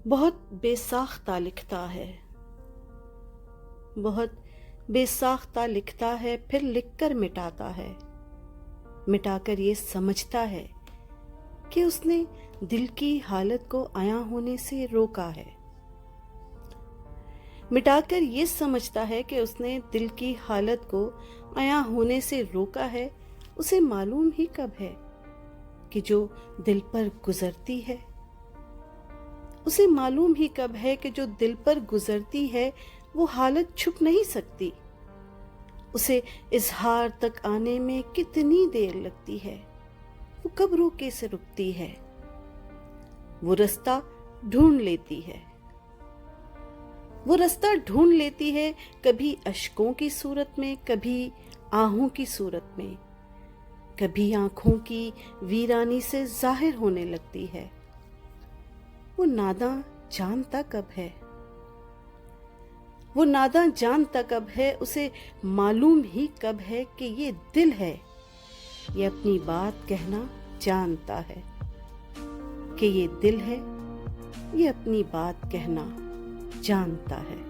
بہت بے ساختہ لکھتا ہے، بہت بے ساختہ لکھتا ہے، پھر لکھ کر مٹاتا ہے، مٹا کر یہ سمجھتا ہے کہ اس نے دل کی حالت کو عیاں ہونے سے روکا ہے، مٹا کر یہ سمجھتا ہے کہ اس نے دل کی حالت کو عیاں ہونے سے روکا ہے۔ اسے معلوم ہی کب ہے کہ جو دل پر گزرتی ہے، اسے معلوم ہی کب ہے کہ جو دل پر گزرتی ہے وہ حالت چھپ نہیں سکتی، اسے اظہار تک آنے میں کتنی دیر لگتی ہے، وہ کب روکے سے رکتی ہے، وہ رستہ ڈھونڈ لیتی ہے، وہ رستہ ڈھونڈ لیتی ہے، کبھی اشکوں کی صورت میں، کبھی آہوں کی صورت میں، کبھی آنکھوں کی ویرانی سے ظاہر ہونے لگتی ہے۔ وہ ناداں جانتا کب ہے، وہ ناداں جانتا کب ہے، اسے معلوم ہی کب ہے کہ یہ دل ہے، یہ اپنی بات کہنا جانتا ہے، کہ یہ دل ہے، یہ اپنی بات کہنا جانتا ہے۔